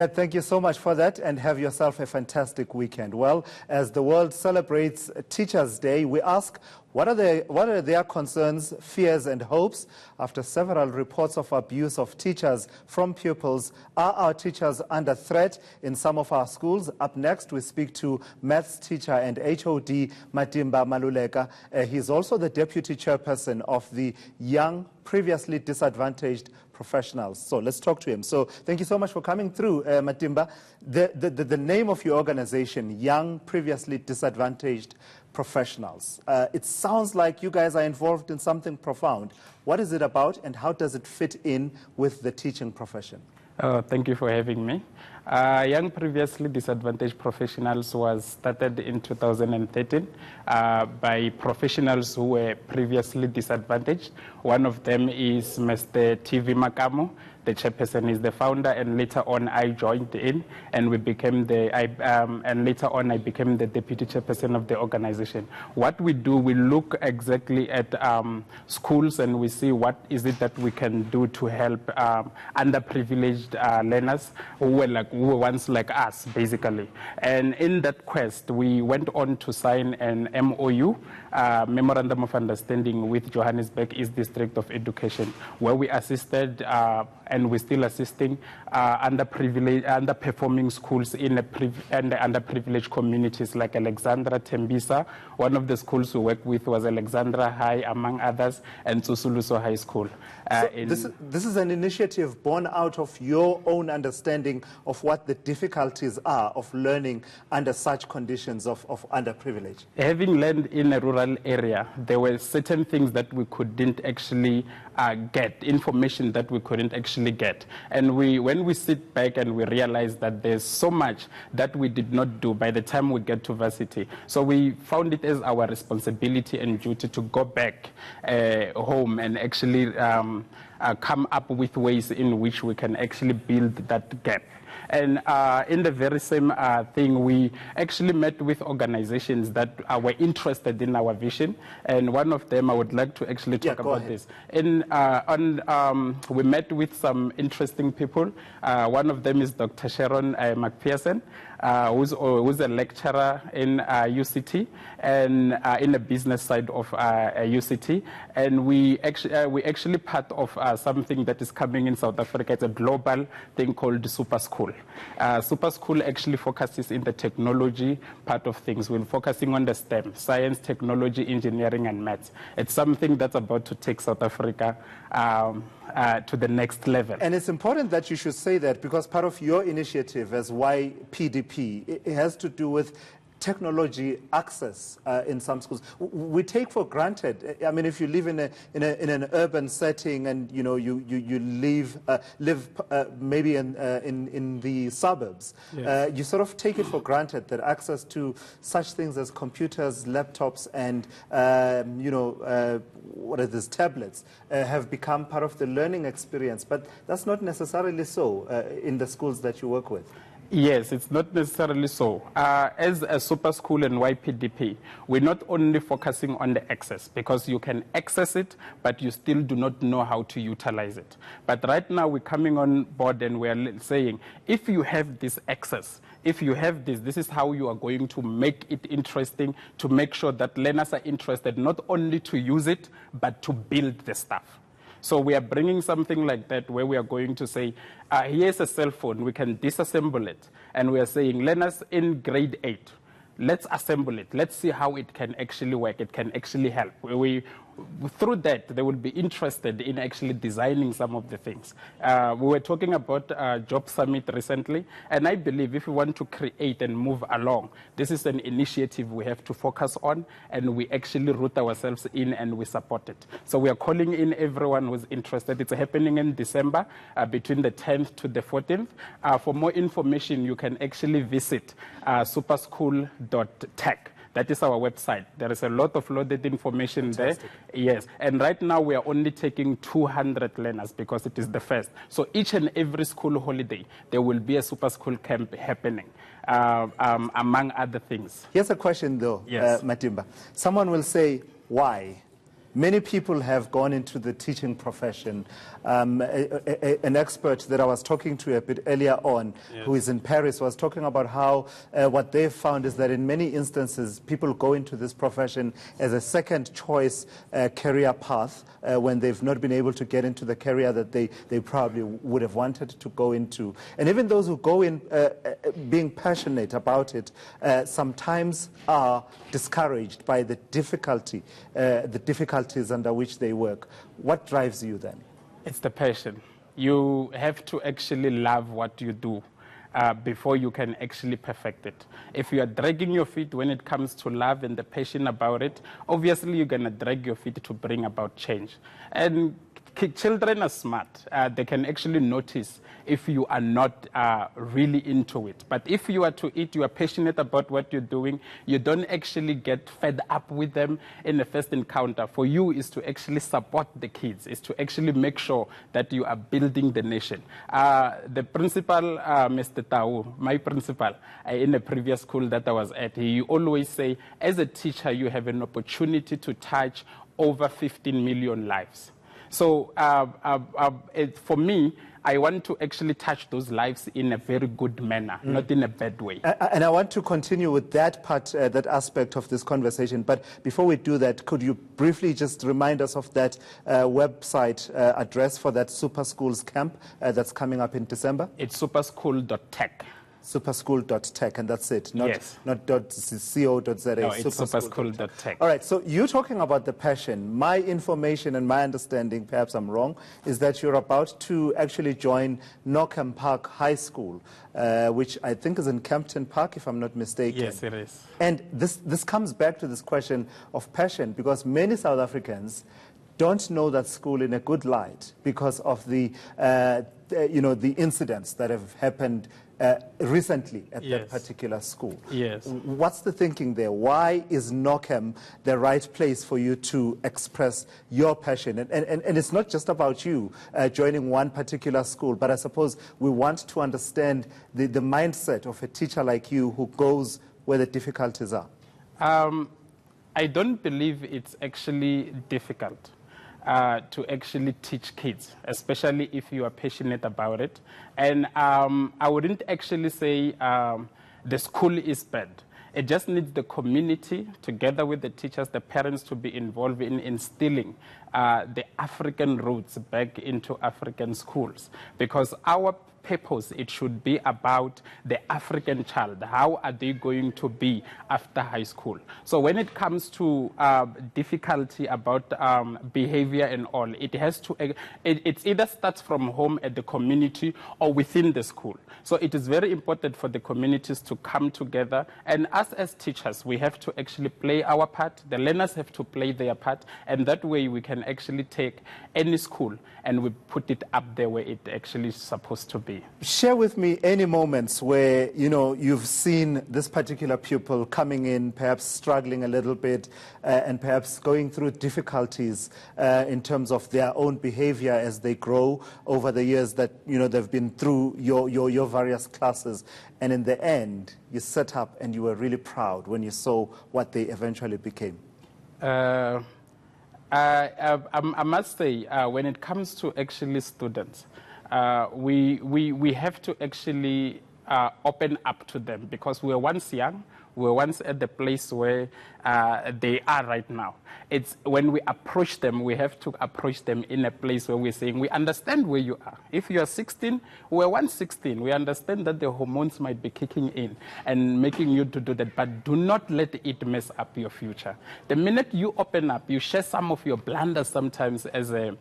Thank you so much for that, and have yourself a fantastic weekend. Well, as the world celebrates Teachers' Day, we ask, what are their concerns, fears and hopes after several reports of abuse of teachers from pupils? Are our teachers under threat in some of our schools? Up next, we speak to maths teacher and HOD Matimba Maluleka. He's also the deputy chairperson of the Young Previously Disadvantaged Professionals. So let's talk to him. So thank you so much for coming through, Matimba. The name of your organization, Young Previously Disadvantaged Professionals. It sounds like you guys are involved in something profound. What is it about, and how does it fit in with the teaching profession? Thank you for having me. Young Previously Disadvantaged Professionals was started in 2013 by professionals who were previously disadvantaged. One of them is Mr. TV Makamo. The chairperson is the founder, and later on I joined in, and we became and later on I became the deputy chairperson of the organization. What we do, we look exactly at schools, and we see what is it that we can do to help underprivileged learners who were once like us, basically. And in that quest, we went on to sign an MOU, Memorandum of Understanding, with Johannesburg East District of Education, where we assisted and we're still assisting underperforming schools in underprivileged communities like Alexandra, Tembisa. One of the schools we work with was Alexandra High, among others, and Tsusuluso High School. This is an initiative born out of your own understanding of what the difficulties are of learning under such conditions of underprivilege. Having learned in a rural area, there were certain things that we couldn't actually get, information that we couldn't actually get. And when we sit back and we realize that there's so much that we did not do by the time we get to varsity. So we found it as our responsibility and duty to go back home and actually come up with ways in which we can actually build that gap. And in the very same thing, we actually met with organizations that were interested in our vision. And one of them, I would like to actually talk about this. We met with some interesting people. One of them is Dr. Sharon McPherson, who's a lecturer in UCT and in the business side of UCT. And we actually part of something that is coming in South Africa. It's a global thing called Super School. Super School actually focuses in the technology part of things. We're focusing on the STEM, science, technology, engineering, and maths. It's something that's about to take South Africa to the next level. And it's important that you should say that, because part of your initiative as YPDP, it has to do with technology access in some schools. We take for granted, I mean, if you live in an urban setting and you live maybe in the suburbs, yes, you sort of take it for granted that access to such things as computers, laptops, and what are these tablets have become part of the learning experience. But that's not necessarily so in the schools that you work with. Yes, it's not necessarily so. As a super school and YPDP, we're not only focusing on the access, because you can access it, but you still do not know how to utilize it. But right now we're coming on board and we're saying, if you have this access, if you have this is how you are going to make it interesting, to make sure that learners are interested not only to use it, but to build the stuff. So we are bringing something like that, where we are going to say, here's a cell phone, we can disassemble it. And we are saying, learners in grade 8, let's assemble it. Let's see how it can actually work. It can actually help. Through that, they will be interested in actually designing some of the things. We were talking about Job Summit recently, and I believe if we want to create and move along, this is an initiative we have to focus on, and we actually root ourselves in and we support it. So we are calling in everyone who's interested. It's happening in December, between the 10th to the 14th. For more information, you can actually visit superschool.tech. That is our website. There is a lot of loaded information Fantastic. There. Yes. And right now we are only taking 200 learners because it is the first. So each and every school holiday, there will be a super school camp happening, among other things. Here's a question though, yes. Matimba. Someone will say, why? Many people have gone into the teaching profession. An expert that I was talking to a bit earlier on, Yes. who is in Paris, was talking about how what they've found is that in many instances, people go into this profession as a second choice career path when they've not been able to get into the career that they probably would have wanted to go into. And even those who go in being passionate about it sometimes are discouraged by the difficulties under which they work. What drives you then? It's the passion. You have to actually love what you do before you can actually perfect it. If you are dragging your feet when it comes to love and the passion about it, obviously you're going to drag your feet to bring about change. And children are smart. They can actually notice if you are not really into it. But if you are to it, you are passionate about what you're doing, you don't actually get fed up with them in the first encounter. For you is to actually support the kids, is to actually make sure that you are building the nation. The principal, Mr. Tau, my principal, in the previous school that I was at, he always say, as a teacher, you have an opportunity to touch over 15 million lives. So for me, I want to actually touch those lives in a very good manner, not in a bad way. And I want to continue with that part, that aspect of this conversation. But before we do that, could you briefly just remind us of that website address for that Super Schools camp that's coming up in December? It's superschool.tech. Superschool.tech, and that's it, not, Yes. not .co.za. No, it's superschool.tech. All right, so you're talking about the passion. My information and my understanding, perhaps I'm wrong, is that you're about to actually join Knockham Park High School, which I think is in Kempton Park, if I'm not mistaken. Yes, it is. And this comes back to this question of passion, because many South Africans don't know that school in a good light because of the incidents that have happened recently at Yes. that particular school. Yes. What's the thinking there? Why is Knockham the right place for you to express your passion? And it's not just about you joining one particular school, but I suppose we want to understand the mindset of a teacher like you who goes where the difficulties are. I don't believe it's actually difficult to actually teach kids, especially if you are passionate about it. And I wouldn't actually say the school is bad. It just needs the community, together with the teachers, the parents, to be involved in instilling the African roots back into African schools. Because our purpose, it should be about the African child. How are they going to be after high school? So when it comes to difficulty about behavior and all, it has to, it either starts from home at the community or within the school. So it is very important for the communities to come together, and us as teachers, we have to actually play our part. The learners have to play their part, and that way we can actually take any school and we put it up there where it actually is supposed to be. Share with me any moments where, you've seen this particular pupil coming in, perhaps struggling a little bit, and perhaps going through difficulties in terms of their own behavior as they grow over the years that, they've been through your various classes. And in the end, you set up and you were really proud when you saw what they eventually became. I must say, when it comes to actually students, we have to actually open up to them, because we were once young, we were once at the place where they are right now. It's when we approach them, we have to approach them in a place where we're saying, we understand where you are. If you are 16, we were once 16. We understand that the hormones might be kicking in and making you to do that, but do not let it mess up your future. The minute you open up, you share some of your blunders sometimes as a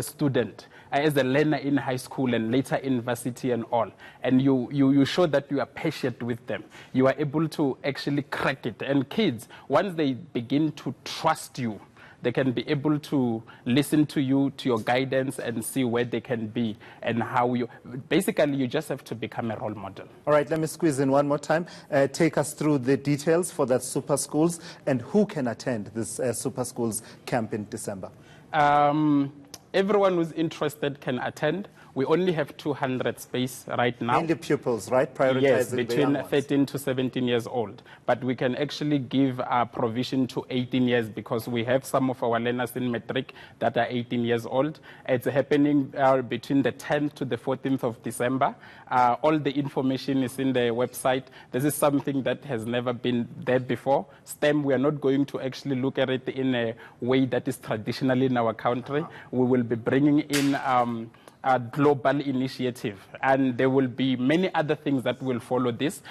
student, as a learner in high school and later university and all, and you show that you are patient with them. You are able to actually crack it. And kids, once they begin to trust you, they can be able to listen to you, to your guidance, and see where they can be and how you... Basically, you just have to become a role model. All right, let me squeeze in one more time. Take us through the details for that Super Schools and who can attend this Super Schools camp in December. Everyone who's interested can attend. We only have 200 space right now. Mainly pupils, right? Prioritizing yes, the between young ones. 13 to 17 years old. But we can actually give a provision to 18 years because we have some of our learners in matric that are 18 years old. It's happening between the 10th to the 14th of December. All the information is in the website. This is something that has never been there before. STEM, we are not going to actually look at it in a way that is traditionally in our country. We will be bringing in a global initiative, and there will be many other things that will follow this.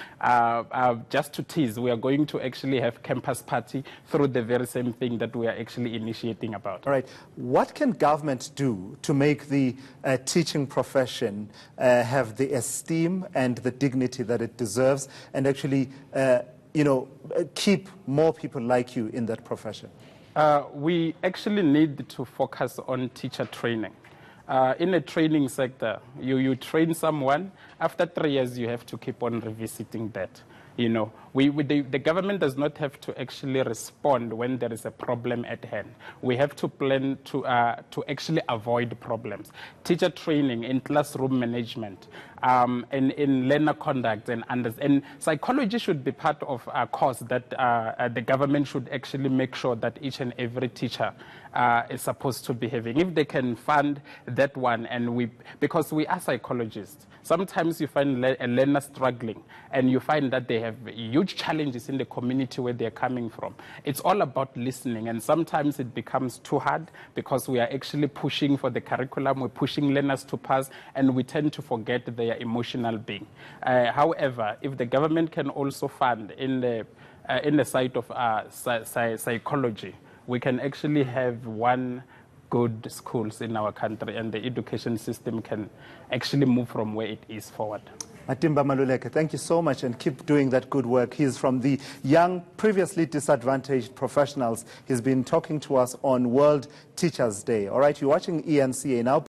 Just to tease, we are going to actually have campus party through the very same thing that we are actually initiating about. All right. What can government do to make the teaching profession have the esteem and the dignity that it deserves, and actually, keep more people like you in that profession? We actually need to focus on teacher training. In a training sector, you train someone, after 3 years you have to keep on revisiting that. The government does not have to actually respond when there is a problem at hand. We have to plan to actually avoid problems. Teacher training in classroom management, in learner conduct, and psychology should be part of a course that the government should actually make sure that each and every teacher is supposed to be having. If they can fund that one, because we are psychologists, sometimes you find a learner struggling and you find that they have huge challenges in the community where they're coming from. It's all about listening, and sometimes it becomes too hard because we are actually pushing for the curriculum, we're pushing learners to pass, and we tend to forget their emotional being. However, if the government can also fund in the side of psychology, we can actually have one good schools in our country, and the education system can actually move from where it is forward. Matimba Maluleka, thank you so much, and keep doing that good work. He's from the Young Previously Disadvantaged Professionals. He's been talking to us on World Teachers Day. All right, you're watching eNCA now.